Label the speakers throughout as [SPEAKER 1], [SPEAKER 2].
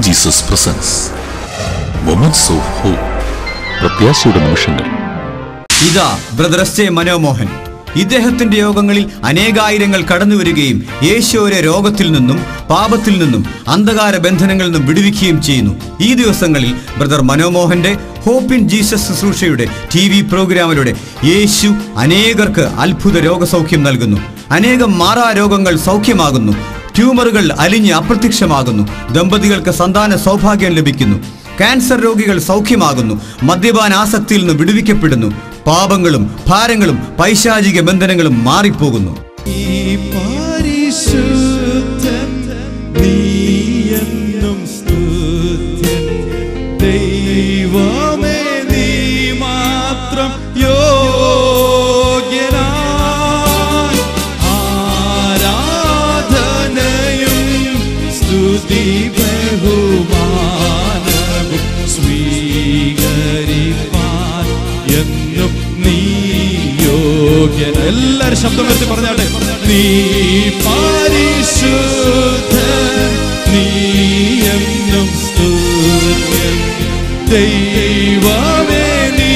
[SPEAKER 1] Jesus presence moments of hope, പ്രത്യാശയുടെ നിമിഷങ്ങൾ.
[SPEAKER 2] ഇതാ ബ്രദർ എസ് മനോമോഹൻ. ഇദ്ദേഹത്തിന്റെ യോഗങ്ങളിൽ അനേകായിരങ്ങൾ കടന്നു വരികയും യേശുവിനെ രോഗത്തിൽ നിന്നും പാപത്തിൽ നിന്നും അന്ധകാര ബന്ധനങ്ങളിൽ നിന്നും വിടുവിക്കുകയും ചെയ്യുന്നു. ഈ ദിവസങ്ങളിൽ ബ്രദർ മനോമോഹന്റെ ഹോപ്പ് ഇൻ ജീസസ് ശുശ്രൂഷയുടെ TV പ്രോഗ്രാമിലൂടെ യേശു അനേകർക്ക് അത്ഭുത രോഗസൗഖ്യം നൽകുന്നു. അനേകം മാറാരോഗങ്ങൾ സൗഖ്യമാകുന്നു. ട്യൂമറുകൾ അലിഞ്ഞ് അപ്രത്യക്ഷമാകുന്നു. ദമ്പതികൾക്ക് സന്താന സൗഭാഗ്യം ലഭിക്കുന്നു. ക്യാൻസർ രോഗികൾ സൗഖ്യമാകുന്നു. മദ്യപാന ആസക്തിയിൽ നിന്ന് വിടുവിക്കപ്പെടുന്നു. പാപങ്ങളും ഭാരങ്ങളും പൈശാചിക ബന്ധനങ്ങളും മാറിപ്പോകുന്നു.
[SPEAKER 3] എല്ലാരും ശബ്ദം വെച്ച് പറഞ്ഞാട്ടെ, നീ പരിശുദ്ധൻ, നീ എന്നും സ്തുത്യൻ, ദൈവമേ നീ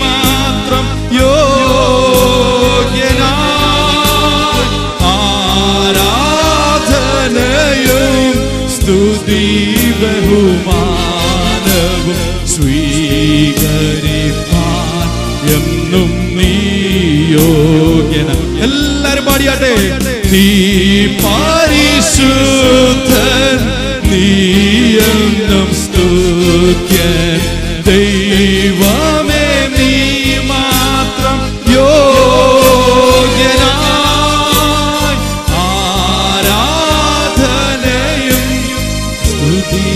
[SPEAKER 3] മാത്രം യോഗ്യനായി, ആരാധനയും സ്തുതി ബഹുമാനവും സ്വീകരിപ്പാൻ എന്നും നീ യോഗ്യന. എല്ലാരും പാടിയാട്ടെ, നീ പരിശുദ്ധൻ, നീ എന്നും സ്തുത്യൻ, ദൈവമേ നീ മാത്രം യോഗ്യനായി, ആരാധനയും സ്തുതി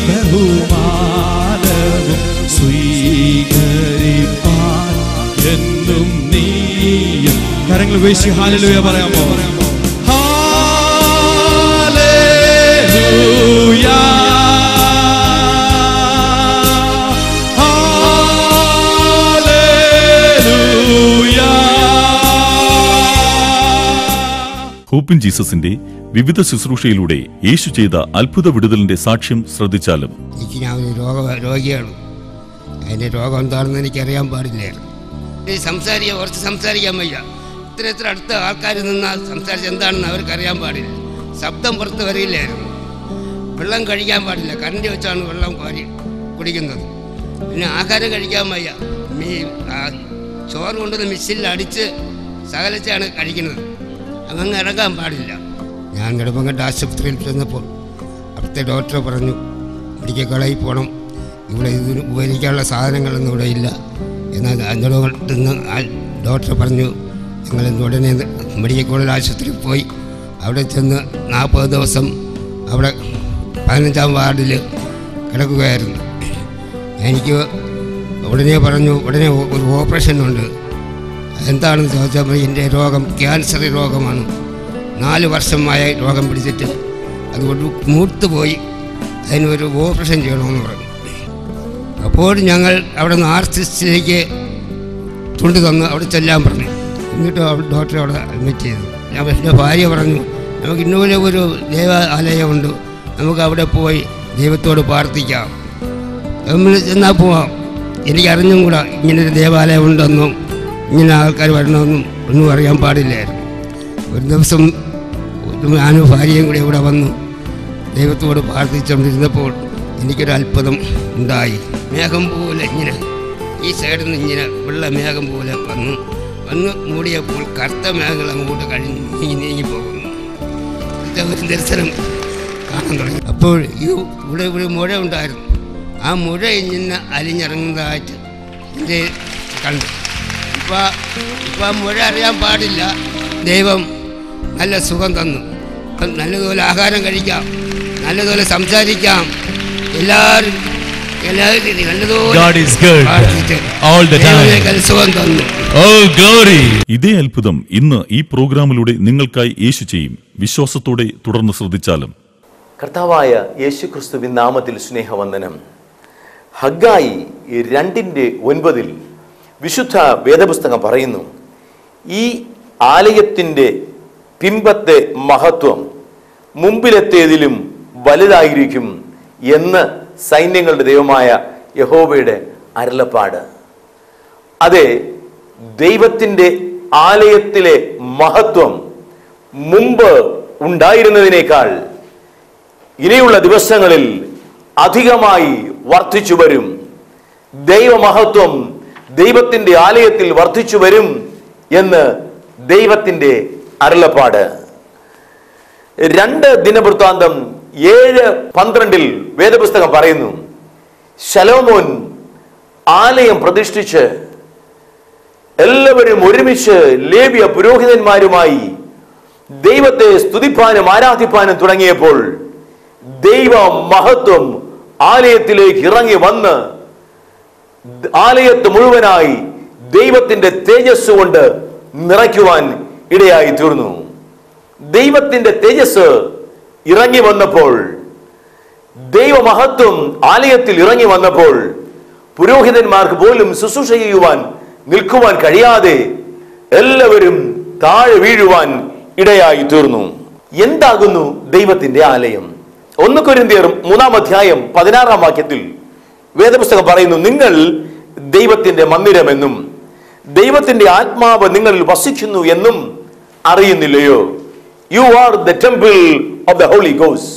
[SPEAKER 3] ബഹുമാനവും സ്വീകരിപ്പാൻ എന്നും നീയും. കരങ്ങൾ വീശി ഹല്ലേലൂയ പറയാമോ? Hallelujah, hallelujah.
[SPEAKER 1] ഹോപ്പ് ഇൻ ജീസസിന്റെ വിവിധ ശുശ്രൂഷയിലൂടെ യേശു ചെയ്ത അത്ഭുത വിടുതലിന്റെ സാക്ഷ്യം ശ്രദ്ധിച്ചാലും.
[SPEAKER 4] എനിക്ക് ഞാൻ ഒരു രോഗിയാണ്. അതിൻ്റെ രോഗം എന്താണെന്ന് എനിക്കറിയാൻ പാടില്ലായിരുന്നു. കുറച്ച് സംസാരിക്കാൻ വയ്യ. ഇത്ര അടുത്ത ആൾക്കാർ നിന്നാൽ സംസാരിച്ച് എന്താണെന്ന് അവർക്കറിയാൻ പാടില്ല. ശബ്ദം പുറത്ത് വരില്ലായിരുന്നു. വെള്ളം കഴിക്കാൻ പാടില്ല. കരണ്ടി വെച്ചാണ് വെള്ളം കോരി കുടിക്കുന്നത്. പിന്നെ ആഹാരം കഴിക്കാൻ വയ്യ. ചോറ് കൊണ്ടുവന്ന് മിക്സിയിൽ അടിച്ച് സകലിച്ചാണ് കഴിക്കുന്നത്. അങ്ങ് ഇറങ്ങാൻ പാടില്ല. ഞാൻ നെടുമങ്ങാട് ആശുപത്രിയിൽ ചെന്നപ്പോൾ അവിടുത്തെ ഡോക്ടർ പറഞ്ഞു, മെഡിക്കൽ കോളേജിൽ പോകണം, ഇവിടെ ഇതിന് ഉപകരിക്കാനുള്ള സാധനങ്ങളൊന്നും ഇവിടെ ഇല്ല. എന്നാൽ എന്നോട് ഡോക്ടർ പറഞ്ഞു, ഞങ്ങൾ ഉടനെ മെഡിക്കൽ കോളേജ് ആശുപത്രിയിൽ പോയി. അവിടെ ചെന്ന് 40 ദിവസം അവിടെ 15-ാം വാർഡിൽ കിടക്കുകയായിരുന്നു. എനിക്ക് ഉടനെ പറഞ്ഞു, ഉടനെ ഒരു ഓപ്പറേഷൻ ഉണ്ട്. എന്താണെന്ന് ചോദിച്ചപ്പോൾ എൻ്റെ രോഗം ക്യാൻസർ രോഗമാണ്. 4 വർഷമായ രോഗം പിടിച്ചിട്ട് അതുകൊണ്ട് മൂത്തുപോയി, അതിനൊരു ഓപ്പറേഷൻ ചെയ്യണമെന്ന് പറഞ്ഞു. അപ്പോൾ ഞങ്ങൾ അവിടെ നിന്ന് ആർട്ടിസ്റ്റിലേക്ക് തുണ്ട് തന്ന് അവിടെ ചെല്ലാൻ പറഞ്ഞു. എന്നിട്ട് ഡോക്ടറെ അവിടെ അഡ്മിറ്റ് ചെയ്തു. എൻ്റെ ഭാര്യ പറഞ്ഞു, നമുക്ക് ഇന്നുപോലെ ഒരു ദേവാലയമുണ്ട്, നമുക്ക് അവിടെ പോയി ദൈവത്തോട് പ്രാർത്ഥിക്കാം. നമ്മൾ ചെന്നാൽ പോവാം. എനിക്കറിഞ്ഞും കൂടെ ഇങ്ങനൊരു ദേവാലയം ഉണ്ടെന്നും ഇങ്ങനെ ആൾക്കാർ വരണമെന്നും ഒന്നും അറിയാൻ പാടില്ലായിരുന്നു. ഒരു ദിവസം ഞാനും ഭാര്യയും കൂടി ഇവിടെ വന്നു ദൈവത്തോട് പ്രാർത്ഥിച്ചുകൊണ്ടിരുന്നപ്പോൾ എനിക്കൊരു അത്ഭുതം ഉണ്ടായി. മേഘം പോലെ ഇങ്ങനെ ഈ സൈഡിൽ നിന്ന് ഇങ്ങനെ വെള്ള മേഘം പോലെ വന്ന് മൂടിയപ്പോൾ കറുത്ത മേഘങ്ങൾ അങ്ങോട്ട് നീങ്ങി പോകുന്നു. ഒരു ദർശനം കാണാൻ തുടങ്ങി. അപ്പോൾ ഇവിടെ ഒരു മുഴ ഉണ്ടായിരുന്നു. ആ മുഴ ഇങ്ങനെ അലിഞ്ഞിറങ്ങുന്നതായിട്ട് എൻ്റെ കണ്ടു. ഇപ്പം ആ മുഴ അറിയാൻ പാടില്ല. ദൈവം നല്ല സുഖം തന്നു. നല്ലതുപോലെ ആഹാരം കഴിക്കാം, നല്ലതുപോലെ സംസാരിക്കാം. എല്ലാവരും
[SPEAKER 1] ഇതേ അത്ഭുതം ഇന്ന് ഈ പ്രോഗ്രാമിലൂടെ നിങ്ങൾക്കായി യേശു ചെയ്യും. വിശ്വാസത്തോടെ തുടർന്ന് ശ്രദ്ധിച്ചാലും.
[SPEAKER 5] കർത്താവായ യേശു ക്രിസ്തുവിൻ നാമത്തിൽ സ്നേഹവന്ദനം. ഹഗ്ഗായി 2:9 വിശുദ്ധ വേദപുസ്തകം പറയുന്നു, ഈ ആലയത്തിൻ്റെ പിമ്പത്തെ മഹത്വം മുമ്പിലത്തേതിലും വലുതായിരിക്കും എന്ന് സൈന്യങ്ങളുടെ ദൈവമായ യഹോവയുടെ അരുളപ്പാട്. അതെ, ദൈവത്തിൻ്റെ ആലയത്തിലെ മഹത്വം മുമ്പ് ഉണ്ടായിരുന്നതിനേക്കാൾ ഇനിയുള്ള ദിവസങ്ങളിൽ അധികമായി വർദ്ധിച്ചു വരും. ദൈവമഹത്വം ദൈവത്തിൻ്റെ ആലയത്തിൽ വർദ്ധിച്ചു വരും എന്ന് ദൈവത്തിൻ്റെ അരുളപ്പാട്. 2 ദിനവൃത്താന്തം 7:12 വേദപുസ്തകം പറയുന്നു, ശലോമോൻ ആലയം പ്രതിഷ്ഠിച്ച് എല്ലാവരും ഒരുമിച്ച് ലേവ്യ പുരോഹിതന്മാരുമായി ദൈവത്തെ സ്തുതിപ്പാനും ആരാധിപ്പാനും തുടങ്ങിയപ്പോൾ ദൈവ മഹത്വം ആലയത്തിലേക്ക് ഇറങ്ങി വന്ന് ആലയത്ത് മുഴുവനായി ദൈവത്തിന്റെ തേജസ് കൊണ്ട് നിറയ്ക്കുവാൻ ഇടയായി തീർന്നു. ദൈവത്തിന്റെ തേജസ് ഇറങ്ങി വന്നപ്പോൾ, ദൈവമഹത്വം ആലയത്തിൽ ഇറങ്ങി വന്നപ്പോൾ പുരോഹിതന്മാർക്ക് പോലും ശുശ്രൂഷ ചെയ്യുവാൻ നിൽക്കുവാൻ കഴിയാതെ എല്ലാവരും താഴെ വീഴുവാൻ ഇടയായി തീർന്നു. എന്താകുന്നു ദൈവത്തിന്റെ ആലയം? 1 കൊരിന്ത്യർ 3:16 വേദപുസ്തകം പറയുന്നു, നിങ്ങൾ ദൈവത്തിന്റെ മന്ദിരമെന്നും ദൈവത്തിന്റെ ആത്മാവ് നിങ്ങളിൽ വസിക്കുന്നു എന്നും അറിയുന്നില്ലയോ? You are the temple of the Holy Ghost.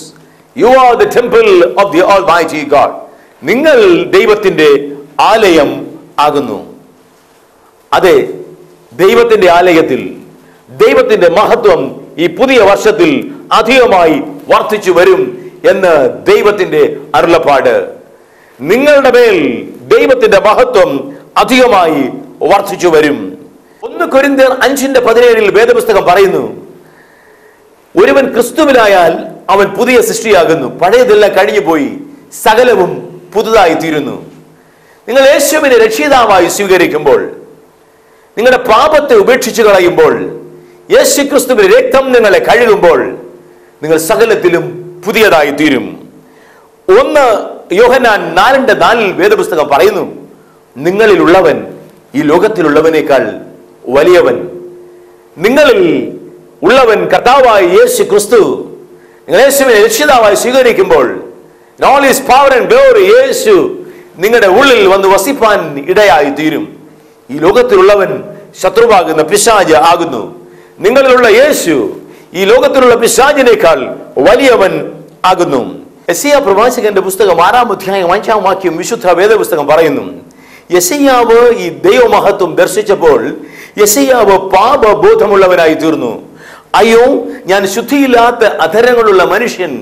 [SPEAKER 5] You are the temple of the Almighty God. നിങ്ങൾ ദൈവത്തിന്റെ ആലയം ആകുന്നു. അതെ, ദൈവത്തിന്റെ ആലയത്തിൽ ദൈവത്തിന്റെ മഹത്വം ഈ പുതിയ വർഷത്തിൽ അധികമായി വർദ്ധിച്ചു വരും എന്ന് ദൈവത്തിന്റെ അരുളപ്പാട്. നിങ്ങളുടെ മേൽ ദൈവത്തിന്റെ മഹത്വം അധികമായി വർദ്ധിച്ചു വരും. 1 കൊരിന്ത്യർ 5:17 വേദപുസ്തകം പറയുന്നു, ഒരുവൻ ക്രിസ്തുവിലായാൽ അവൻ പുതിയ സൃഷ്ടിയാകുന്നു, പഴയതെല്ലാം കഴിഞ്ഞുപോയി, സകലവും പുതുതായി തീരുന്നു. നിങ്ങൾ യേശുവിനെ രക്ഷിതാവായി സ്വീകരിക്കുമ്പോൾ, നിങ്ങളുടെ പാപത്തെ ഉപേക്ഷിച്ചു കളയുമ്പോൾ, യേശു ക്രിസ്തുവിന്റെ രക്തം നിങ്ങളെ കഴുകുമ്പോൾ, നിങ്ങൾ സകലത്തിലും പുതിയതായി തീരും. 1 യോഹന്നാൻ 4:4 വേദപുസ്തകം പറയുന്നു, നിങ്ങളിലുള്ളവൻ ഈ ലോകത്തിലുള്ളവനേക്കാൾ വലിയവൻ. നിങ്ങളിൽ ഉള്ളവൻ കർത്താവായ യേശു ക്രിസ്തു. നിങ്ങൾ യേശുവിനെ രക്ഷിതാവായി സ്വീകരിക്കുമ്പോൾ, all his power and glory, യേശു നിങ്ങളുടെ ഉള്ളിൽ വന്ന് വസിപ്പാൻ ഇടയായി തീരും. ഈ ലോകത്തിലുള്ളവൻ ശത്രുവാകുന്ന പിശാച് ആകുന്നു. നിങ്ങളിലുള്ള യേശു ഈ ലോകത്തിലുള്ള പിശാചിനേക്കാൾ വലിയവൻ ആകുന്നു. യെശയ്യാ പ്രവാചകന്റെ പുസ്തകം 6:5 വിശുദ്ധ വേദപുസ്തകം പറയുന്നു, യെശയ്യാവ് ഈ ദൈവമഹത്വം ദർശിച്ചപ്പോൾ യെശയ്യാവ് പാപബോധമുള്ളവനായി തീർന്നു. അയ്യോ, ഞാൻ ശുദ്ധിയില്ലാത്ത അധരങ്ങളുള്ള മനുഷ്യൻ,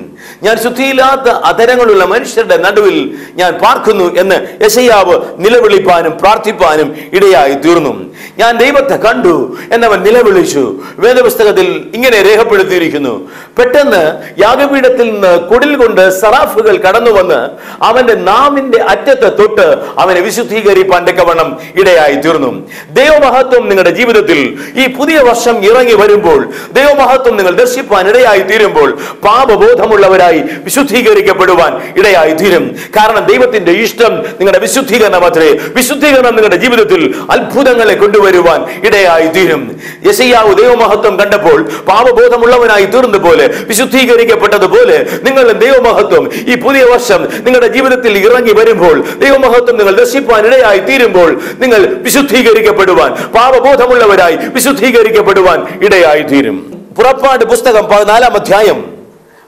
[SPEAKER 5] ഞാൻ ശുദ്ധിയില്ലാത്ത അധരങ്ങളുള്ള മനുഷ്യരുടെ നടുവിൽ ഞാൻ പാർക്കുന്നു എന്ന് യെശയ്യാവ് നിലവിളിപ്പാനും പ്രാർത്ഥിപ്പാനും ഇടയായി തീർന്നു. ഞാൻ ദൈവത്തെ കണ്ടു എന്നവൻ നിലവിളിച്ചു. വേദപുസ്തകത്തിൽ ഇങ്ങനെ രേഖപ്പെടുത്തിയിരിക്കുന്നു, പെട്ടെന്ന് യാഗപീഠത്തിൽ നിന്ന് കുടിൽ കൊണ്ട് സറാഫുകൾ കടന്നു വന്ന് അവന്റെ നാവിന്റെ അറ്റത്തെ തൊട്ട് അവനെ വിശുദ്ധീകരിപ്പാൻ തക്കവണ്ണം ഇടയായി തീർന്നു. ദൈവമഹത്വം നിങ്ങളുടെ ജീവിതത്തിൽ ഈ പുതിയ വർഷം ഇറങ്ങി വരുമ്പോൾ, ദൈവമഹത്വം നിങ്ങൾ ദർശിപ്പാൻ ഇടയായി തീരുമ്പോൾ, പാപബോധമുള്ളവരായി വിശുദ്ധീകരിക്കപ്പെടുവാൻ ഇടയായി തീരും. കാരണം ദൈവത്തിന്റെ ഇഷ്ടം നിങ്ങളുടെ വിശുദ്ധീകരണം അത്രേ. വിശുദ്ധീകരണം നിങ്ങളുടെ ജീവിതത്തിൽ അത്ഭുതങ്ങളെ കൊണ്ടുവരുവാൻ ഇടയായി തീരും. യെശയ്യാവ് ദൈവമഹത്വം കണ്ടപ്പോൾ പാപബോധമുള്ളവനായി തീർന്നതുപോലെ, വിശുദ്ധീകരിക്കപ്പെട്ടതുപോലെ നിങ്ങളുടെ ദൈവമഹത്വം ഈ പുതിയ വർഷം നിങ്ങളുടെ ജീവിതത്തിൽ ഇറങ്ങി വരുമ്പോൾ, ദൈവമഹത്വം നിങ്ങൾ ദർശിപ്പാൻ ഇടയായി തീരുമ്പോൾ, നിങ്ങൾ വിശുദ്ധീകരിക്കപ്പെടുവാൻ, പാപബോധമുള്ളവരായി വിശുദ്ധീകരിക്കപ്പെടുവാൻ ഇടയായി തീരും. പുറപ്പാട് പുസ്തകം 14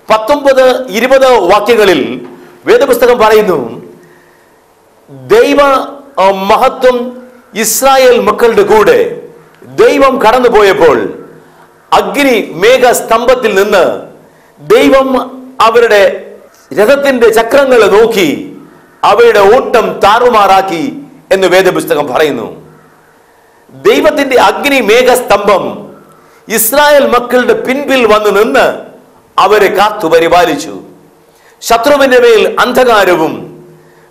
[SPEAKER 5] 19-20 വാക്യങ്ങളിൽ വേദപുസ്തകം പറയുന്നു, ദൈവ മഹത്വം ഇസ്രായേൽ മക്കളുടെ കൂടെ ദൈവം കടന്നുപോയപ്പോൾ അഗ്നി മേഘസ്തംഭത്തിൽ നിന്ന് ദൈവം അവരുടെ രഥത്തിന്റെ ചക്രങ്ങളെ നോക്കി അവയുടെ ഓട്ടം താറുമാറാക്കി എന്ന് വേദപുസ്തകം പറയുന്നു. ദൈവത്തിന്റെ അഗ്നി മേഘസ്തംഭം ഇസ്രായേൽ മക്കളുടെ പിൻപിൽ വന്നു നിന്ന് അവരെ കാത്തു പരിപാലിച്ചു. ശത്രുവിന്റെ മേൽ അന്ധകാരവും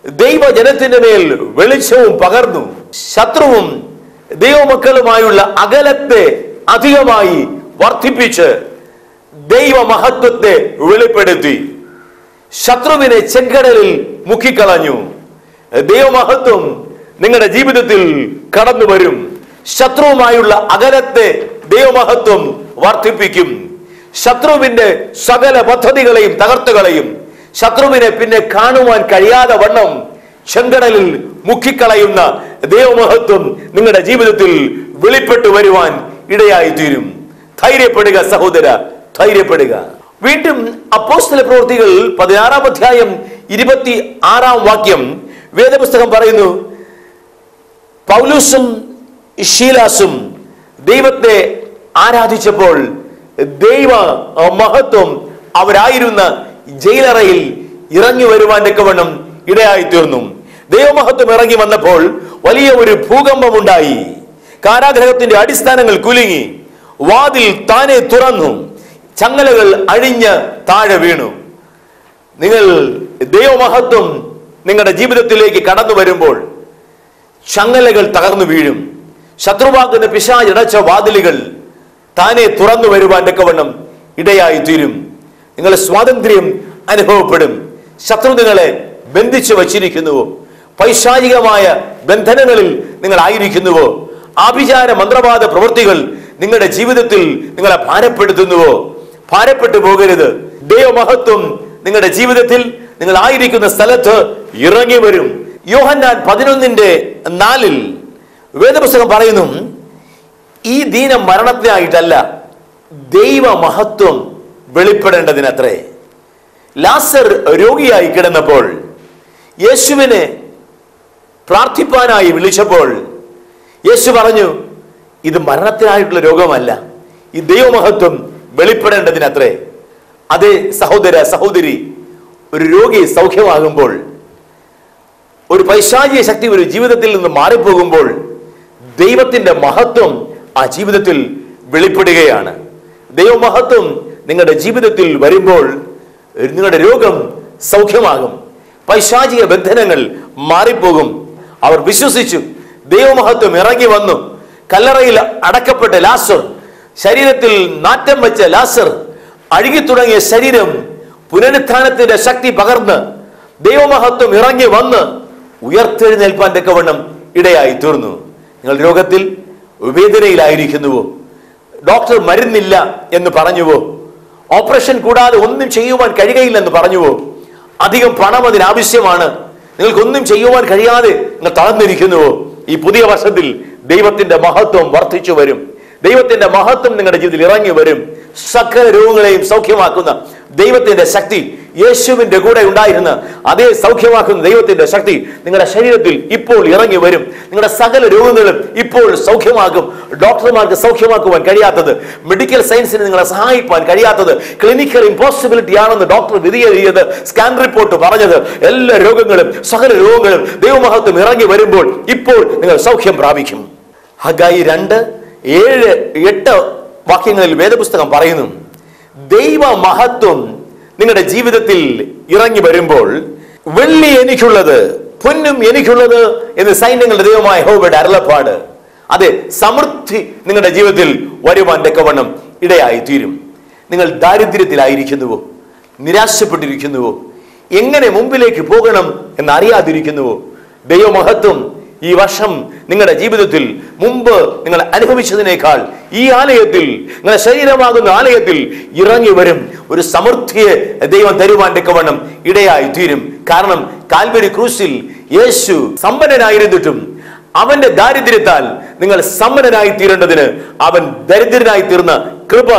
[SPEAKER 5] ദൈവജനത്തിന്റെ മേൽ വെളിച്ചവും പകർന്നു. ശത്രുവും ദൈവമക്കളുമായുള്ള അകലത്തെ അധികമായി വർദ്ധിപ്പിച്ച് ദൈവമഹത്വത്തെ വെളിപ്പെടുത്തി. ശത്രുവിനെ ചെങ്കടലിൽ മുക്കിക്കളഞ്ഞു. ദൈവമഹത്വം നിങ്ങളുടെ ജീവിതത്തിൽ കടന്നു വരും. ശത്രുവുമായുള്ള അകലത്തെ ദൈവമഹത്വം വർദ്ധിപ്പിക്കും. ശത്രുവിന്റെ സകല പദ്ധതികളെയും തകർത്തുകളയും. ശത്രുവിനെ പിന്നെ കാണുവാൻ കഴിയാതെ വണ്ണം ചെങ്കടലിൽ മുക്കിക്കളയുന്ന ദൈവമഹത്വം നിങ്ങളുടെ ജീവിതത്തിൽ വെളിപ്പെട്ടു വരുവാൻ ഇടയായി തീരും. ധൈര്യപ്പെടുക സഹോദര, ധൈര്യപ്പെടുക. വീണ്ടും അപ്പോസ്തല പ്രവൃത്തികൾ 16-ാം അധ്യായം 26-ാം വാക്യം വേദപുസ്തകം പറയുന്നു, പൗലോസും ശീലാസും ദൈവത്തെ ആരാധിച്ചപ്പോൾ ദൈവ മഹത്വം അവരായിരുന്ന ജയിലറയിൽ ഇറങ്ങി വരുവാൻ തക്കവണ്ണം ഇടയായി തീർന്നു. ദൈവമഹത്വം ഇറങ്ങി വന്നപ്പോൾ വലിയ ഒരു ഭൂകമ്പമുണ്ടായി. കാരാഗ്രഹത്തിന്റെ അടിസ്ഥാനങ്ങൾ കുലുങ്ങി, വാതിൽ താനെ തുറന്നു, ചങ്ങലകൾ അഴിഞ്ഞ് താഴെ വീണു. നിങ്ങൾ ദൈവമഹത്വം നിങ്ങളുടെ ജീവിതത്തിലേക്ക് കടന്നു വരുമ്പോൾ ചങ്ങലകൾ തകർന്നു വീഴും. ശത്രുവാക്കുന്ന പിശാച് അടച്ച വാതിലുകൾ താനെ തുറന്നു വരുവാൻ തക്കവണ്ണം ഇടയായി തീരും. നിങ്ങളുടെ സ്വാതന്ത്ര്യം അനുഭവപ്പെടും. ശത്രു നിങ്ങളെ ബന്ധിച്ചു വച്ചിരിക്കുന്നുവോ? പൈശാചികമായ ബന്ധനങ്ങളിൽ നിങ്ങൾ ആയിരിക്കുന്നുവോ? ആഭിചാര മന്ത്രവാദ പ്രവൃത്തികൾ നിങ്ങളുടെ ജീവിതത്തിൽ നിങ്ങളെ ഭാരപ്പെടുത്തുന്നുവോ? ഭാരപ്പെട്ടു പോകരുത്. ദൈവമഹത്വം നിങ്ങളുടെ ജീവിതത്തിൽ നിങ്ങൾ ആയിരിക്കുന്ന സ്ഥലത്ത് ഇറങ്ങി വരും. യോഹന്നാൻ 11:4 വേദപുസ്തകം പറയുന്നു, ഈ ദീനം മരണത്തിനായിട്ടല്ല, ദൈവമഹത്വം വെളിപ്പെടേണ്ടതിനത്രേ. ലാസർ രോഗിയായി കിടന്നപ്പോൾ യേശുവിനെ പ്രാർത്ഥിപ്പാനായി വിളിച്ചപ്പോൾ യേശു പറഞ്ഞു, ഇത് മരണത്തിനായിട്ടുള്ള രോഗമല്ല, ഈ ദൈവമഹത്വം വെളിപ്പെടേണ്ടതിനത്രേ. അതേ സഹോദര സഹോദരി, ഒരു രോഗി സൗഖ്യമാകുമ്പോൾ, ഒരു പൈശാചിക ശക്തി ഒരു ജീവിതത്തിൽ നിന്ന് മാറിപ്പോകുമ്പോൾ ദൈവത്തിന്റെ മഹത്വം ആ ജീവിതത്തിൽ വെളിപ്പെടുകയാണ്. ദൈവമഹത്വം നിങ്ങളുടെ ജീവിതത്തിൽ വരുമ്പോൾ നിങ്ങളുടെ രോഗം സൗഖ്യമാകും, പൈശാചിക ബന്ധനങ്ങൾ മാറിപ്പോകും. അവർ വിശ്വസിച്ചു. ദൈവമഹത്വം ഇറങ്ങി വന്നു. കല്ലറയിൽ അടക്കപ്പെട്ട ലാസർ, ശരീരത്തിൽ നാറ്റം വെച്ച ലാസർ, അഴുകി തുടങ്ങിയ ശരീരം പുനരുത്ഥാനത്തിന്റെ ശക്തി പകർന്ന് ദൈവമഹത്വം ഇറങ്ങി വന്ന് ഉയർത്തെഴുന്നേൽപ്പാൻ തക്കവണ്ണം ഇടയായി തീർന്നു. നിങ്ങൾ രോഗത്തിൽ വേദനയിലായിരിക്കുന്നുവോ? ഡോക്ടർ മരുന്നില്ല എന്ന് പറഞ്ഞുവോ? ഓപ്പറേഷൻ കൂടാതെ ഒന്നും ചെയ്യുവാൻ കഴിയുകയില്ലെന്ന് പറഞ്ഞുവോ? അധികം പണം അതിനാവശ്യമാണ്, നിങ്ങൾക്കൊന്നും ചെയ്യുവാൻ കഴിയാതെ നിങ്ങൾ തളർന്നിരിക്കുന്നുവോ? ഈ പുതിയ വർഷത്തിൽ ദൈവത്തിന്റെ മഹത്വം വർദ്ധിച്ചു വരും. ദൈവത്തിന്റെ മഹത്വം നിങ്ങളുടെ ജീവിതത്തിൽ ഇറങ്ങി വരും. സകല രോഗങ്ങളെയും സൗഖ്യമാക്കുന്ന ദൈവത്തിന്റെ ശക്തി, യേശുവിന്റെ കൂടെ ഉണ്ടായിരുന്ന അതേ സൗഖ്യമാക്കുന്ന ദൈവത്തിന്റെ ശക്തി നിങ്ങളുടെ ശരീരത്തിൽ ഇപ്പോൾ ഇറങ്ങി വരും. നിങ്ങളുടെ സകല രോഗങ്ങളും ഇപ്പോൾ സൗഖ്യമാക്കും. ഡോക്ടർമാർക്ക് സൗഖ്യമാക്കുവാൻ കഴിയാത്തത്, മെഡിക്കൽ സയൻസിന് നിങ്ങളെ സഹായിക്കാൻ കഴിയാത്തത്, ക്ലിനിക്കൽ ഇമ്പോസിബിലിറ്റി ആണെന്ന് ഡോക്ടർ വിധി എഴുതിയത്, സ്കാൻ റിപ്പോർട്ട് പറഞ്ഞത്, എല്ലാ രോഗങ്ങളും സകല രോഗങ്ങളും ദൈവമഹത്വം ഇറങ്ങി വരുമ്പോൾ ഇപ്പോൾ നിങ്ങൾ സൗഖ്യം പ്രാപിക്കും. ഹഗായി 2:7-8 വാക്യങ്ങളിൽ വേദപുസ്തകം പറയുന്നു, ദൈവ മഹത്വം നിങ്ങളുടെ ജീവിതത്തിൽ ഇറങ്ങി വരുമ്പോൾ വെള്ളി എനിക്കുള്ളത്, പൊന്നും എനിക്കുള്ളത് എന്ന് സൈന്യങ്ങളുടെ ദൈവമായ യഹോവയുടെ അരുളപ്പാട്, അതെ, സമൃദ്ധി നിങ്ങളുടെ ജീവിതത്തിൽ വരുവാൻ തക്കവണ്ണം ഇടയായി തീരും. നിങ്ങൾ ദാരിദ്ര്യത്തിലായിരിക്കുന്നുവോ? നിരാശപ്പെട്ടിരിക്കുന്നുവോ? എങ്ങനെ മുമ്പിലേക്ക് പോകണം എന്നറിയാതിരിക്കുന്നുവോ? ദൈവമഹത്വം ഈ വർഷം നിങ്ങളുടെ ജീവിതത്തിൽ മുമ്പ് നിങ്ങൾ അനുഭവിച്ചതിനേക്കാൾ ഈ ആലയത്തിൽ, നിങ്ങളുടെ ശരീരമാകുന്ന ആലയത്തിൽ ഇറങ്ങി വരും. ഒരു സമൃദ്ധിയെ ദൈവം തരുവാൻ തക്കവണ്ണം ഇടയായി തീരും. കാരണം കാൽവരി ക്രൂസിൽ യേശു സമ്പന്നനായിരുന്നിട്ടും അവന്റെ ദാരിദ്ര്യത്താൽ നിങ്ങൾ സമ്പന്നനായി തീരേണ്ടതിന് അവൻ ദരിദ്രനായി തീർന്ന കൃപ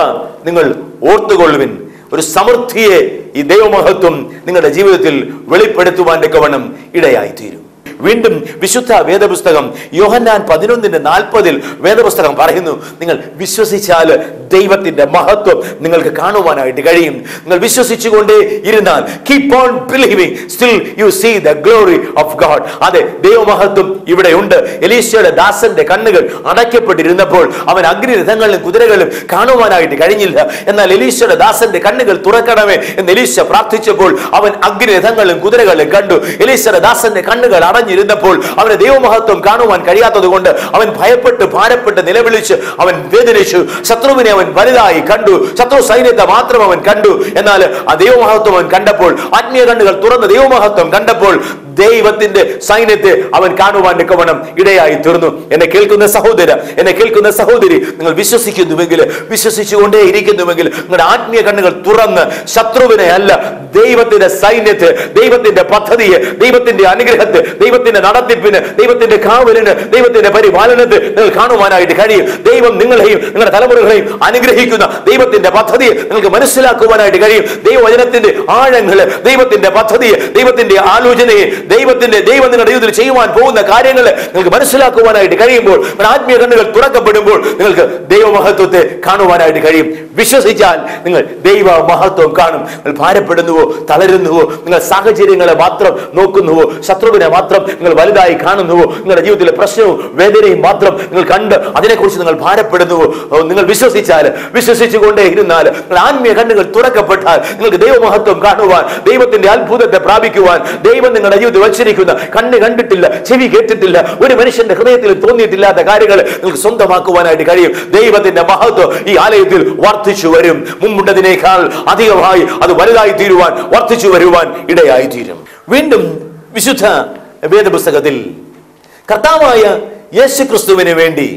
[SPEAKER 5] നിങ്ങൾ ഓർത്തുകൊള്ളുവിൻ. ഒരു സമൃദ്ധിയെ ഈ ദൈവമഹത്വം നിങ്ങളുടെ ജീവിതത്തിൽ വെളിപ്പെടുത്തുവാൻ തക്കവണ്ണം ഇടയായി തീരും. വീണ്ടും വിശുദ്ധ വേദപുസ്തകം യോഹന്നാൻ 11:40 വേദപുസ്തകം പറയുന്നു, നിങ്ങൾ വിശ്വസിച്ചാൽ ദൈവത്തിന്റെ മഹത്വം നിങ്ങൾക്ക് കാണുവാനായിട്ട് കഴിയും. നിങ്ങൾ വിശ്വസിച്ചുകൊണ്ടേ ഇരുന്നാൽ, keep on believing, still you see the glory of God. അതെ, ദൈവമഹത്വം ഇവിടെ ഉണ്ട്. എലീശയുടെ ദാസന്റെ കണ്ണുകൾ അടയ്ക്കപ്പെട്ടിരുന്നപ്പോൾ അവൻ അഗ്നിരഥങ്ങളിലും കുതിരകളും കാണുവാനായിട്ട് കഴിഞ്ഞില്ല. എന്നാൽ എലീശയുടെ ദാസന്റെ കണ്ണുകൾ തുറക്കണമേ എന്ന് എലീശ പ്രാർത്ഥിച്ചപ്പോൾ അവൻ അഗ്നിരഥങ്ങളും കുതിരകളും കണ്ടു. എലീശയുടെ ദാസന്റെ കണ്ണുകൾ അടഞ്ഞിരുന്നപ്പോൾ അവന് ദൈവമഹത്വം കാണുവാൻ കഴിയാത്തത് കൊണ്ട് അവൻ ഭയപ്പെട്ട് ഭാരപ്പെട്ട് നിലവിളിച്ച് അവൻ വേദനിച്ചു. ശത്രുവിനെ അവൻ വലുതായി കണ്ടു, ശത്രു സൈന്യത്തെ മാത്രം അവൻ കണ്ടു. എന്നാൽ ആ ദൈവമഹത്വം അവൻ കണ്ടപ്പോൾ, ആത്മീയ കണ്ണുകൾ തുറന്ന് ദൈവമഹത്വം കണ്ടപ്പോൾ ദൈവത്തിന്റെ സൈന്യത്തെ അവൻ കാണുവാൻ നിക്കവണ്ണം ഇടയായി തീർന്നു. എന്നെ കേൾക്കുന്ന സഹോദര, എന്നെ കേൾക്കുന്ന സഹോദരി, നിങ്ങൾ വിശ്വസിക്കുന്നുവെങ്കിൽ, വിശ്വസിച്ചുകൊണ്ടേ ഇരിക്കുന്നുവെങ്കിൽ നിങ്ങളുടെ ആത്മീയ കണ്ണുകൾ തുറന്ന് ശത്രുവിനെ അല്ല, ദൈവത്തിന്റെ സൈന്യത്തെ, ദൈവത്തിന്റെ പദ്ധതിയെ, ദൈവത്തിന്റെ അനുഗ്രഹത്തെ, ദൈവത്തിന്റെ നടത്തിപ്പിന്, ദൈവത്തിന്റെ കാവലിന്, ദൈവത്തിന്റെ പരിപാലനത്തെ നിങ്ങൾ കാണുവാനായിട്ട് കഴിയും. ദൈവം നിങ്ങളെയും നിങ്ങളുടെ തലമുറകളെയും അനുഗ്രഹിക്കുന്ന ദൈവത്തിന്റെ പദ്ധതിയെ നിങ്ങൾക്ക് മനസ്സിലാക്കുവാനായിട്ട് കഴിയും. ദൈവവചനത്തിന്റെ ആഴങ്ങള്, ദൈവത്തിന്റെ പദ്ധതിയെ, ദൈവത്തിന്റെ ആലോചനയെ, ദൈവം നിങ്ങളുടെ ജീവിതത്തിൽ ചെയ്യുവാൻ പോകുന്ന കാര്യങ്ങളെ നിങ്ങൾക്ക് മനസ്സിലാക്കുവാനായിട്ട് കഴിയുമ്പോൾ, ആത്മീയ കണ്ണുകൾ തുറക്കപ്പെടുമ്പോൾ നിങ്ങൾക്ക് ദൈവമഹത്വത്തെ കാണുവാനായിട്ട് കഴിയും. വിശ്വസിച്ചാൽ നിങ്ങൾ ദൈവ മഹത്വം കാണും. നിങ്ങൾ ഭാരപ്പെടുന്നുവോ, തളരുന്നുവോ, നിങ്ങൾ സാഹചര്യങ്ങളെ മാത്രം നോക്കുന്നുവോ, ശത്രുവിനെ മാത്രം നിങ്ങൾ വലുതായി കാണുന്നുവോ, നിങ്ങളുടെ ജീവിതത്തിലെ പ്രശ്നവും വേദനയും മാത്രം നിങ്ങൾ കണ്ട് അതിനെക്കുറിച്ച് നിങ്ങൾ ഭാരപ്പെടുന്നുവോ, നിങ്ങൾ വിശ്വസിച്ചാൽ, വിശ്വസിച്ചുകൊണ്ടേ ഇരുന്നാൽ, നിങ്ങൾ ആത്മീയ കണ്ണുകൾ തുറക്കപ്പെട്ടാൽ നിങ്ങൾക്ക് ദൈവമഹത്വം കാണുവാൻ, ദൈവത്തിന്റെ അത്ഭുതത്തെ പ്രാപിക്കുവാൻ, ദൈവം നിങ്ങളുടെ ജീവിതത്തിൽ വച്ചിരിക്കുന്ന കണ്ണ് കണ്ടിട്ടില്ല, ചെവി കേട്ടിട്ടില്ല, ഒരു മനുഷ്യന്റെ ഹൃദയത്തിൽ തോന്നിയിട്ടില്ലാത്ത കാര്യങ്ങൾ നിങ്ങൾക്ക് സ്വന്തമാക്കുവാനായിട്ട് കഴിയും. ദൈവത്തിന്റെ മഹത്വം ഈ ആലയത്തിൽ വർദ്ധിച്ചു വരും. മുമ്പുണ്ടതിനേക്കാൾ അധികമായി അത് വലുതായി തീരുവാൻ, വർദ്ധിച്ചു വരുവാൻ ഇടയായി തീരും. വീണ്ടും വിശുദ്ധ വേദപുസ്തകത്തിൽ കർത്താവായ യേശു ക്രിസ്തുവിന് വേണ്ടി,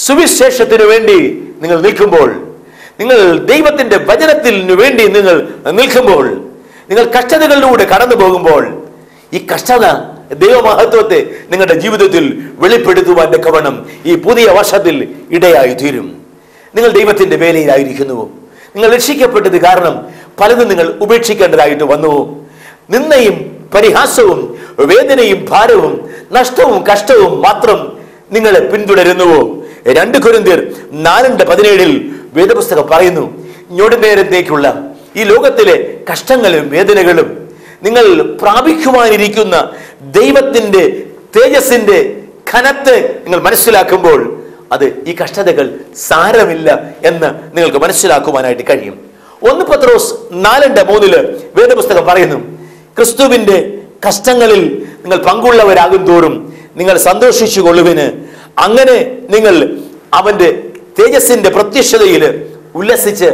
[SPEAKER 5] സുവിശേഷത്തിനു വേണ്ടി നിങ്ങൾ നിൽക്കുമ്പോൾ, നിങ്ങൾ ദൈവത്തിന്റെ വചനത്തിനു വേണ്ടി നിങ്ങൾ നിൽക്കുമ്പോൾ, നിങ്ങൾ കഷ്ടതകളിലൂടെ കടന്നു പോകുമ്പോൾ, ഈ കഷ്ടത ദൈവമഹത്വത്തെ നിങ്ങളുടെ ജീവിതത്തിൽ വെളിപ്പെടുത്തുവാൻ തക്കവണ്ണം ഈ പുതിയ വർഷത്തിൽ ഇടയായി തീരും. നിങ്ങൾ ദൈവത്തിന്റെ വേലയിലായിരിക്കുന്നുവോ? നിങ്ങൾ രക്ഷിക്കപ്പെട്ടത് കാരണം പലതും നിങ്ങൾ ഉപേക്ഷിക്കേണ്ടതായിട്ട് വന്നുവോ? നിന്ദയും പരിഹാസവും വേദനയും ഭാരവും നഷ്ടവും കഷ്ടവും മാത്രം നിങ്ങളെ പിന്തുടരുന്നുവോ? 2 കൊരിന്ത്യർ 4:17 വേദപുസ്തകം പറയുന്നു, ഞൊടുനേരത്തേക്കുള്ള ഈ ലോകത്തിലെ കഷ്ടങ്ങളും വേദനകളും നിങ്ങൾ പ്രാപിക്കുവാനിരിക്കുന്ന ദൈവത്തിന്റെ തേജസ്സിന്റെ ഘനത്തെ നിങ്ങൾ മനസ്സിലാക്കുമ്പോൾ അത് ഈ കഷ്ടതകൾ സാരമില്ല എന്ന് നിങ്ങൾക്ക് മനസ്സിലാക്കുവാനായിട്ട് കഴിയും. 1 പത്രോസ് 4:3 വേദപുസ്തകം പറയുന്നു, ക്രിസ്തുവിന്റെ കഷ്ടങ്ങളിൽ നിങ്ങൾ പങ്കുള്ളവരാകും തോറും നിങ്ങൾ സന്തോഷിച്ചു കൊള്ളുവിന്, അങ്ങനെ നിങ്ങൾ അവന്റെ തേജസ്സിന്റെ പ്രത്യക്ഷതയിൽ ഉല്ലസിച്ച്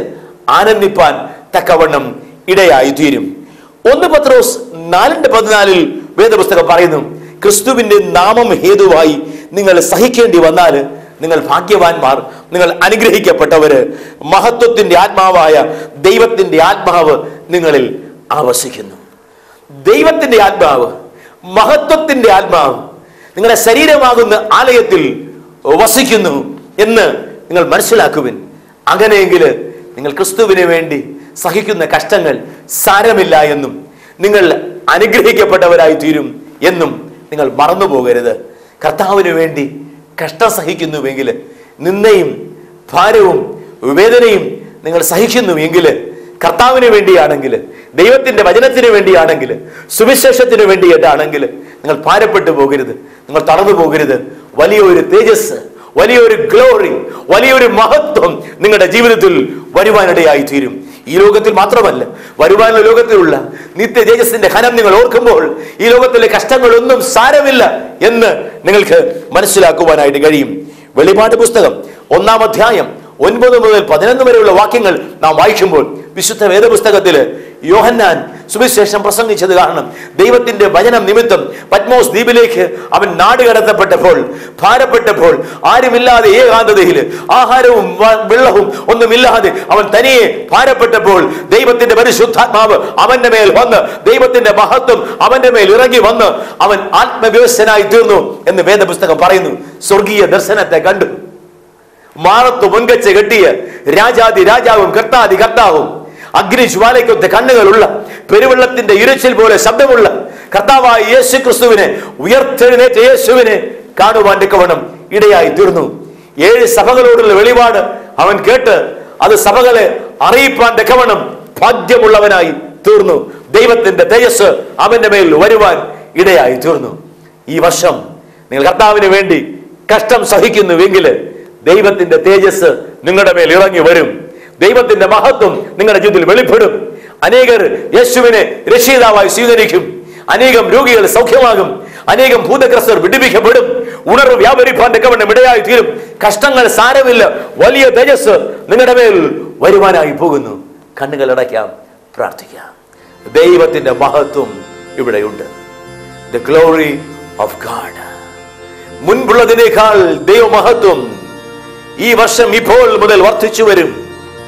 [SPEAKER 5] ആനന്ദിപ്പാൻ തക്കവണ്ണം ഇടയായി തീരും. 1 പത്രോസ് 4:14 വേദപുസ്തകം പറയുന്നു, ക്രിസ്തുവിന്റെ നാമം ഹേതുവായി നിങ്ങൾ സഹിക്കേണ്ടി വന്നാൽ നിങ്ങൾ ഭാഗ്യവാന്മാർ, നിങ്ങൾ അനുഗ്രഹിക്കപ്പെട്ടവര്. മഹത്വത്തിന്റെ ആത്മാവായ ദൈവത്തിന്റെ ആത്മാവ് നിങ്ങളിൽ ആവസിക്കുന്നു. ദൈവത്തിന്റെ ആത്മാവ്, മഹത്വത്തിന്റെ ആത്മാവ് നിങ്ങളുടെ ശരീരമാകുന്ന ആലയത്തിൽ വസിക്കുന്നു എന്ന് നിങ്ങൾ മനസ്സിലാക്കുവിൻ. അങ്ങനെയെങ്കിൽ നിങ്ങൾ ക്രിസ്തുവിന് വേണ്ടി സഹിക്കുന്ന കഷ്ടങ്ങൾ സാരമില്ല എന്നും നിങ്ങൾ അനുഗ്രഹിക്കപ്പെട്ടവരായി തീരും എന്നും നിങ്ങൾ മറന്നു പോകരുത്. കർത്താവിന് വേണ്ടി കഷ്ടം സഹിക്കുന്നുവെങ്കിൽ, നിന്ദയും ഭാരവും വേദനയും നിങ്ങൾ സഹിക്കുന്നുവെങ്കിൽ, കർത്താവിന് വേണ്ടിയാണെങ്കിൽ, ദൈവത്തിന്റെ വചനത്തിന് വേണ്ടിയാണെങ്കിൽ, സുവിശേഷത്തിന് വേണ്ടിയിട്ടാണെങ്കിൽ നിങ്ങൾ ഭാരപ്പെട്ടു പോകരുത്, നിങ്ങൾ തളർന്നു പോകരുത്. വലിയൊരു തേജസ്, വലിയൊരു ഗ്ലോറി, വലിയൊരു മഹത്വം നിങ്ങളുടെ ജീവിതത്തിൽ വരുവാനിടയായി തീരും. ഈ ലോകത്തിൽ മാത്രമല്ല, വരുവാനുള്ള ലോകത്തിലുള്ള നിത്യ തേജസ്സിന്റെ ഘനം നിങ്ങൾ ഓർക്കുമ്പോൾ ഈ ലോകത്തിലെ കഷ്ടങ്ങളൊന്നും സാരമില്ല എന്ന് നിങ്ങൾക്ക് മനസ്സിലാക്കുവാനായിട്ട് കഴിയും. വെളിപാട് പുസ്തകം 1-ാം അധ്യായം 9 മുതൽ 11 വരെയുള്ള വാക്യങ്ങൾ നാം വായിക്കുമ്പോൾ, വിശുദ്ധ വേദപുസ്തകത്തില് യോഹന്നാൻ സുവിശേഷം പ്രസംഗിച്ചത് കാരണം ദൈവത്തിന്റെ വചനം നിമിത്തം പത്മോസ് ദ്വീപിലേക്ക് അവൻ നാടുകടത്തപ്പെട്ടപ്പോൾ, ഭാരപ്പെട്ടപ്പോൾ, ആരുമില്ലാതെ ഏകാന്തതയിൽ, ആഹാരവും വെള്ളവും ഒന്നുമില്ലാതെ അവൻ തനിയെ ഭാരപ്പെട്ടപ്പോൾ ദൈവത്തിന്റെ പരിശുദ്ധാത്മാവ് അവന്റെ മേൽ വന്ന്, ദൈവത്തിന്റെ മഹത്വം അവന്റെ മേൽ ഇറങ്ങി വന്ന് അവൻ ആത്മവിവശനായി തീർന്നു എന്ന് വേദപുസ്തകം പറയുന്നു. സ്വർഗീയ ദർശനത്തെ കണ്ടു. മാറത്ത് മുൻകച്ച കെട്ടിയ രാജാതി രാജാവും കർത്താതി കർത്താവും, അഗ്നിജ്വാലയ്ക്കൊത്ത കണ്ണുകളുള്ള, പെരുവെള്ളത്തിന്റെ ഇരച്ചിൽ പോലെ ശബ്ദമുള്ള കർത്താവായ യേശു ക്രിസ്തുവിനെ, ഉയർത്തെഴുന്നേറ്റ യേശുവിനെ കാണുവാൻ തക്കവണ്ണം ഇടയായി തീർന്നു. 7 സഭകളോടുള്ള വെളിപാട് അവൻ കേട്ട് അത് സഭകളെ അറിയിപ്പാൻ തക്കവണ്ണം ഭാഗ്യമുള്ളവനായി തീർന്നു. ദൈവത്തിന്റെ തേജസ് അവന്റെ മേൽ വരുവാൻ ഇടയായി തീർന്നു. ഈ വർഷം നിങ്ങൾ കർത്താവിന് വേണ്ടി കഷ്ടം സഹിക്കുന്നുവെങ്കിൽ ദൈവത്തിന്റെ തേജസ് നിങ്ങളുടെ മേൽ ഇറങ്ങി വരും. ദൈവത്തിന്റെ മഹത്വം നിങ്ങളുടെ ജീവിതത്തിൽ വെളിപ്പെടും. അനേകർ യേശുവിനെ രക്ഷിതാവായി സ്വീകരിക്കും. അനേകം രോഗികൾ സൗഖ്യമാകും. അനേകം ഭൂതഗ്രസ്തർ വിടുവിക്കപ്പെടും. ഉണർവ് വ്യാപരിപ്പാൻ തക്കവണ്ണം ഇടയായി തീരും. കഷ്ടങ്ങൾ സാരമില്ല, വലിയ തേജസ് നിങ്ങളുടെ മേൽ വരുവാനായി പോകുന്നു. കണ്ണുകൾ അടയ്ക്കാം, പ്രാർത്ഥിക്കാം. ദൈവത്തിന്റെ മഹത്വം ഇവിടെയുണ്ട്. the glory of God. മുൻപുള്ളതിനേക്കാൾ ദൈവമഹത്വം ഈ വർഷം ഇപ്പോൾ മുതൽ വർദ്ധിച്ചു വരും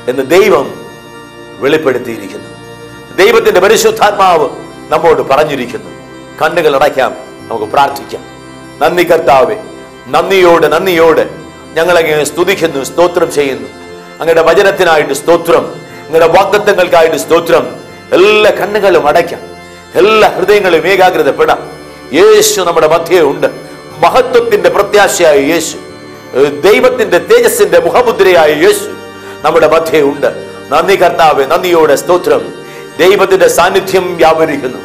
[SPEAKER 5] എന്ന് ദൈവം വെളിപ്പെടുത്തിയിരിക്കുന്നു. ദൈവത്തിന്റെ പരിശുദ്ധാത്മാവ് നമ്മോട് പറഞ്ഞിരിക്കുന്നു. കണ്ണുകൾ അടയ്ക്കാം, നമുക്ക് പ്രാർത്ഥിക്കാം. നന്ദി കർത്താവേ, നന്ദിയോട് ഞങ്ങളങ്ങനെ സ്തുതിക്കുന്നു, സ്തോത്രം ചെയ്യുന്നു. അങ്ങയുടെ വചനത്തിനായിട്ട് സ്തോത്രം, അങ്ങയുടെ വാഗ്ദത്തങ്ങൾക്കായിട്ട് സ്തോത്രം. എല്ലാ കണ്ണുകളും അടയ്ക്കാം, എല്ലാ ഹൃദയങ്ങളും ഏകാഗ്രതപ്പെടാം. യേശു നമ്മുടെ മധ്യേ ഉണ്ട്. മഹത്വത്തിന്റെ പ്രത്യാശയായ യേശു, ദൈവത്തിന്റെ തേജസ്സിന്റെ മുഖമുദ്രയായ യേശു നമ്മുടെ മധ്യേ ഉണ്ട്. നന്ദി കർത്താവേ, നന്ദിയോടെ സ്തോത്രം. ദൈവത്തിന്റെ സാന്നിധ്യം വ്യാപരിക്കുന്നു.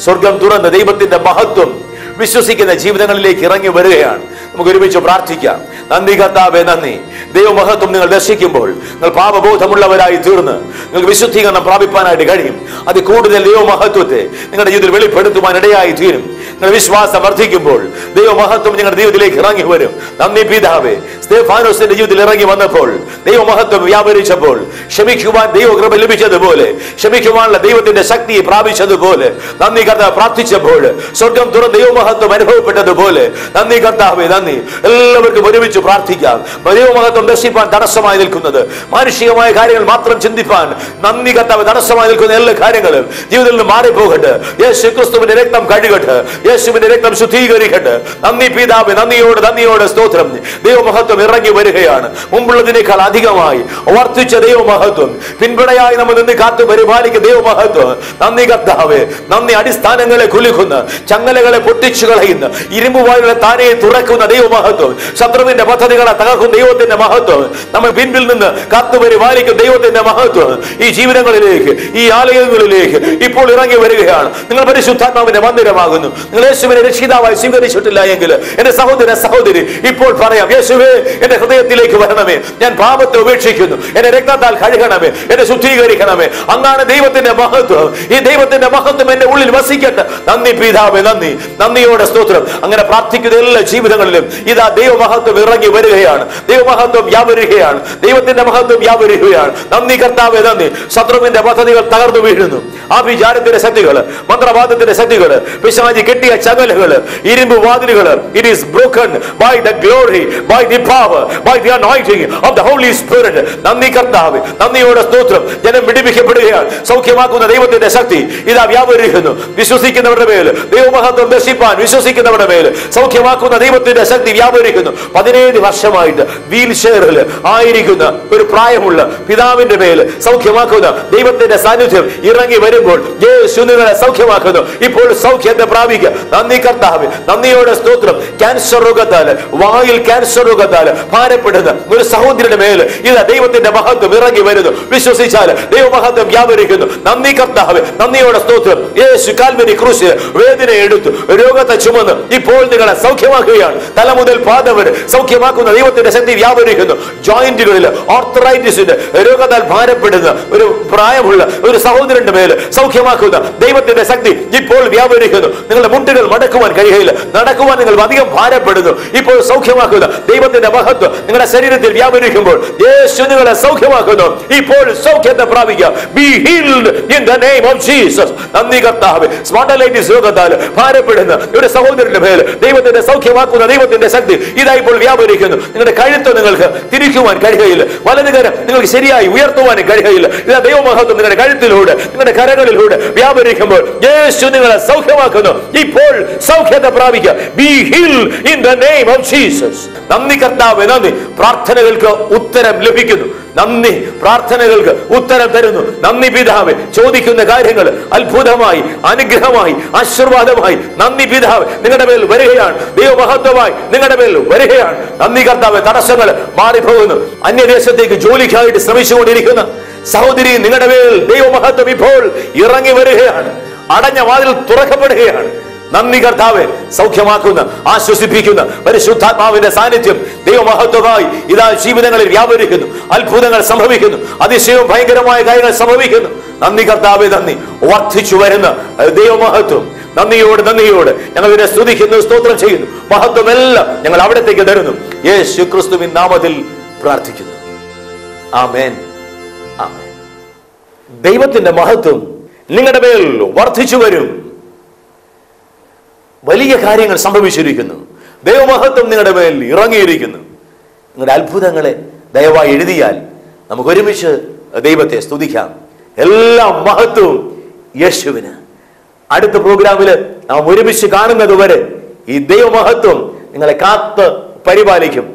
[SPEAKER 5] സ്വർഗം തുറന്ന് ദൈവത്തിന്റെ മഹത്വം വിശ്വസിക്കുന്ന ജീവിതങ്ങളിലേക്ക് ഇറങ്ങി വരികയാണ്. നമുക്ക് ഒരുമിച്ച് പ്രാർത്ഥിക്കാം. നന്ദി കർത്താവേ, നന്ദി. ദൈവമഹത്വം നിങ്ങൾ ദർശിക്കുമ്പോൾ നിങ്ങൾ പാപബോധമുള്ളവരായി തീർന്ന് നിങ്ങൾക്ക് വിശുദ്ധീകരണം പ്രാപിപ്പാനായിട്ട് കഴിയും. അത് കൂടുതൽ ദൈവമഹത്വത്തെ നിങ്ങളുടെ ജീവിതത്തിൽ വെളിപ്പെടുത്തുവാൻ ഇടയായി തീരും. നിങ്ങൾ വിശ്വാസം വർദ്ധിക്കുമ്പോൾ ദൈവമഹത്വം നിങ്ങളുടെ ജീവിതത്തിലേക്ക് ഇറങ്ങി വരും. നന്ദി പിതാവേ, സ്തെഫാനോസിന്റെ ജീവിതത്തിൽ ഇറങ്ങി വന്നപ്പോൾ ദൈവമഹത്വം വ്യാപരിച്ചപ്പോൾ ക്ഷമിക്കുവാൻ ദൈവകൃപ ലഭിച്ചതുപോലെ, ക്ഷമിക്കുവാനുള്ള ദൈവത്തിന്റെ ശക്തി പ്രാപിച്ചതുപോലെ, നന്ദി കർത്താവ് പ്രാർത്ഥിച്ചപ്പോൾ സ്വർഗം തുറന്ന് ദൈവമഹത്വം അനുഭവപ്പെട്ടതുപോലെ, നന്ദി കർത്താവേ, നന്ദി. എല്ലാവർക്കും ഒരുമിച്ച് പ്രാർത്ഥിക്കാം. ദൈവമഹത്വം ദർശിപ്പാൻ തടസ്സമായി നിൽക്കുന്നത്, മാനുഷികമായ കാര്യങ്ങൾ മാത്രം ചിന്തിപ്പാൻ നന്ദി കർത്താവ് തടസ്സമായി നിൽക്കുന്ന എല്ലാ കാര്യങ്ങളും ജീവിതത്തിൽ നിന്ന് മാറിപ്പോകട്ടെ. യേശു ക്രിസ്തുവിന്റെ രക്തം കഴുകട്ടെ, യേശുവിന്റെ രക്തം ശുദ്ധീകരിക്കട്ടെ. നന്ദി പിതാവേ, നന്ദിയോട് സ്തോത്രം. ദൈവമഹത്വം ഇറങ്ങി വരികയാണ്. മുമ്പുള്ളതിനേക്കാൾ അധികമായി വർദ്ധിച്ച ദൈവമഹത്വം, പിൻപടയായി നമ്മൾ നിന്ന് കാത്തു പരിപാലിക്കുന്ന ദൈവമഹത്വം. നന്ദി കർത്താവേ, നന്ദി. അടിസ്ഥാനങ്ങളെ കുലുക്കുന്ന, ചങ്ങലകളെ പൊട്ടിച്ചു കളയുന്ന, ഇരുമ്പുവായുകളെ താനെ തുറക്കുന്ന ദൈവമഹത്വം, ശത്രുവിന്റെ പദ്ധതികളെ തകർക്കുന്ന ദൈവത്തിന്റെ മഹത്വം, നമ്മൾ പിൻപിൽ നിന്ന് കാത്തു പരിപാലിക്കുന്ന ദൈവത്തിന്റെ മഹത്വം ഈ ജീവിതങ്ങളിലേക്ക്, ഈ ആലയങ്ങളിലേക്ക് ഇപ്പോൾ ഇറങ്ങി വരികയാണ്. നിങ്ങൾ പരിശുദ്ധാത്മാവിന്റെ മന്ദിരമാകുന്നു. നിങ്ങൾ യേശുവിനെ രക്ഷിതാവായി സ്വീകരിച്ചിട്ടില്ല എങ്കിൽ എന്റെ സഹോദര സഹോദരി ഇപ്പോൾ പറയാം, യേശുവേ എന്റെ ഹൃദയത്തിലേക്ക് വരണമേ, ഞാൻ പാപത്തെ ഉപേക്ഷിക്കുന്നു, എന്നെ രക്തത്താൽ കഴുകണമേ, എന്നെ ശുദ്ധീകരിക്കണമേ. അങ്ങാണ് ദൈവത്തിന്റെ മഹത്വം. ഈ ദൈവത്തിന്റെ മഹത്വം എന്റെ ഉള്ളിൽ വസിക്കട്ടെ. നന്ദി പിതാവേ, നന്ദി. നന്ദിയോടെ സ്തോത്രം. അങ്ങനെ പ്രാർത്ഥിക്കുന്ന എല്ലാ ജീവിതങ്ങളിലും ഇതാ ദൈവമഹത്വം ഇറങ്ങി വരികയാണ്. ദൈവമഹത്വം വ്യാപരിക്കുകയാണ്. ദൈവത്തിന്റെ മഹത്വം വ്യാപരിക്കുകയാണ്. നന്ദി കർത്താവേ, നന്ദി. ശത്രുവിന്റെ പദ്ധതികൾ തകർന്നു വീഴുന്നു. ആഭിചാരത്തിന്റെ ശക്തികള്, മന്ത്രവാദത്തിന്റെ ശക്തികള്, പിശാചി കെട്ടിയ ചങ്ങലകള്, ഇരുമ്പ് വാതിലുകള്, it is broken by the glory, by the power, by the anointing of the Holy Spirit. നന്ദി കർത്താവേ, നന്ദിയോടെ സ്തോത്രം. ജനം വിടുവിക്കപ്പെടുകയാണ്. സൗഖ്യമാക്കുന്ന ദൈവത്തിന്റെ ശക്തി ഇതാ വ്യാപരിക്കുന്നു. വിശ്വസിക്കുന്നവരുടെ മേൽ ദൈവമഹത്വം ദർശിപ്പാൻ വിശ്വസിക്കുന്നവരുടെ മേൽ സൗഖ്യമാക്കുന്ന ദൈവത്തിന്റെ ശക്തി വ്യാപരിക്കുന്നു. 17 വർഷമായിട്ട് വീൽ ചെയറിൽ ആയിരിക്കുന്ന ഒരു പ്രായമുള്ള പിതാവിന്റെ മേൽ സൗഖ്യമാക്കുന്ന ദൈവത്തിന്റെ സാന്നിധ്യം ഇറങ്ങി വരുമ്പോൾ യേശു നിങ്ങളെ സൗഖ്യമാക്കുന്നു. ഇപ്പോൾ സൗഖ്യത്തെ പ്രാപിക്കുക. നന്ദി കർത്താവേ, നന്ദിയോടെ സ്തോത്രം. ക്യാൻസർ രോഗത്താൽ, വായിൽ ക്യാൻസർ രോഗത്താൽ ഭാരപ്പെടുന്ന ഒരു സഹോദരിയുടെ മേൽ ഇതാ ദൈവത്തിന്റെ മഹത്വം ഇറങ്ങി വരുന്നു. വിശ്വസിച്ചാൽ ദൈവമഹത്വം വ്യാപരിക്കുന്നു. നന്ദി കർത്താവേ, നന്ദിയോടെ സ്തോത്രം. യേശു കാൽവരി ക്രൂശിൽ വേദന എടുത്തു, രോഗത്തെ ചുമന്ന് ഇപ്പോൾ നിങ്ങളെ സൗഖ്യമാക്കുകയാണ്. തല മുതൽ പാദം വരെ സൗഖ്യമാക്കുന്ന ദൈവത്തിന്റെ ശക്തി വ്യാപരിക്കുന്നു. ജോയിന്റുകളിൽ ഓർത്തറൈറ്റിസിന്റെ രോഗത്താൽ ഭാരപ്പെടുന്ന ഒരു പ്രായമുള്ള ഒരു സഹോദരന്റെ മേൽ സൗഖ്യമാക്കുന്ന ദൈവത്തിന്റെ ശക്തി ഇപ്പോൾ വ്യാപരിക്കുന്നു. നിങ്ങളുടെ മുട്ടുകൾ മടക്കുവാൻ കഴിയില്ല, നടക്കുവാൻ നിങ്ങൾ അധികം ഭാരപ്പെടുന്നു. ഇപ്പോൾ സൗഖ്യമാക്കുന്ന ദൈവത്തിന്റെ മഹത്വം നിങ്ങളുടെ ശരീരത്തിൽ വ്യാപരിക്കുമ്പോൾ യേശു നിങ്ങളെ സൗഖ്യമാക്കുന്നു. ഇപ്പോൾ സൗഖ്യത്തെ പ്രാപിക്കുക. Be healed in the name of Jesus. നന്ദി കർത്താവേ. സ്പോണ്ടലൈറ്റിസ് രോഗത്താൽ ഭാരപ്പെടുന്ന ഒരു സഹോദരന്റെ മേൽ ദൈവത്തിന്റെ സൗഖ്യമാക്കുന്ന ദൈവത്തിന്റെ ശക്തി ഇതാ ഇപ്പോൾ വ്യാപരിക്കുന്നു. നിങ്ങളുടെ കഴുത്ത് നിങ്ങൾക്ക് തിരിക്കുവാൻ കഴിയില്ല, വലതുകരം നിങ്ങൾക്ക് ശരിയായി ഉയർത്തുവാനും കഴിയില്ല. ഇതാ ദൈവമഹത്വം നിങ്ങളുടെ കഴുത്തിലൂടെ, നിങ്ങളുടെ കരങ്ങളിലൂടെ വ്യാപരിക്കുമ്പോൾ യേശു നിങ്ങളെ സൗഖ്യമാക്കുന്നു. ഇപ്പോൾ സൗഖ്യത്തെ പ്രാപിക്കുക. Be healed in the name of Jesus. നന്ദി കർത്താവേ, നന്ദി. പ്രാർത്ഥനകൾക്ക് ഉത്തരം ലഭിക്കുന്നു. നന്ദി. പ്രാർത്ഥനകൾക്ക് ഉത്തരം തരുന്നു. നന്ദി പിതാവേ. ചോദിക്കുന്ന കാര്യങ്ങൾ അത്ഭുതമായി, അനുഗ്രഹമായി, ആശീർവാദമായി നന്ദി പിതാവേ നിങ്ങളുടെ മേൽ വരികയാണ്. ദൈവമഹത്വമായി നിങ്ങളുടെ മേൽ വരികയാണ്. നന്ദി കർത്താവേ. തടസ്സങ്ങൾ മാറിപ്പോകുന്നു. അന്യദേശത്തേക്ക് ജോലിക്കായിട്ട് ശ്രമിച്ചുകൊണ്ടിരിക്കുന്ന സഹോദരി, നിങ്ങളുടെ മേൽ ദൈവമഹത്വം ഇപ്പോൾ ഇറങ്ങി വരികയാണ്. അടഞ്ഞ വാതിൽ തുറക്കപ്പെടുകയാണ്. നന്ദി കർത്താവേ. സൗഖ്യമാക്കുന്ന, ആശ്വസിപ്പിക്കുന്ന പരിശുദ്ധാത്മാവിന്റെ സാന്നിധ്യം ദൈവമഹത്വമായി ഇതാ ജീവിതങ്ങളിൽ വ്യാപരിക്കുന്നു. അത്ഭുതങ്ങൾ സംഭവിക്കുന്നു. അതിശയവും ഭയങ്കരമായ കാര്യങ്ങൾ സംഭവിക്കുന്നു. നന്ദി കർത്താവേ, നന്ദി. വർദ്ധിച്ചു വരുന്ന ദൈവമഹത്വം നന്ദിയോട് ഞങ്ങൾ ഇതിനെ സ്തുതിക്കുന്നു, സ്തോത്രം ചെയ്യുന്നു. മഹത്വമെല്ലാം ഞങ്ങൾ അവിടത്തേക്ക് തരുന്നു. യേശു ക്രിസ്തുവിൻ നാമത്തിൽ പ്രാർത്ഥിക്കുന്നു. ആമേൻ, ആമേൻ. ദൈവത്തിന്റെ മഹത്വം നിങ്ങളുടെ മേൽ വർദ്ധിച്ചു വരും. വലിയ കാര്യങ്ങൾ സംഭവിച്ചിരിക്കുന്നു. ദൈവമഹത്വം നിങ്ങളുടെ മേൽ ഇറങ്ങിയിരിക്കുന്നു. നിങ്ങളുടെ അത്ഭുതങ്ങളെ ദയവായി എഴുതിയാൽ നമുക്ക് ഒരുമിച്ച് ദൈവത്തെ സ്തുതിക്കാം. എല്ലാ മഹത്വവും യേശുവിന്. അടുത്ത പ്രോഗ്രാമിൽ നാം ഒരുമിച്ച് കാണുന്നത് വരെ ഈ ദൈവമഹത്വം നിങ്ങളെ കാത്ത് പരിപാലിക്കും.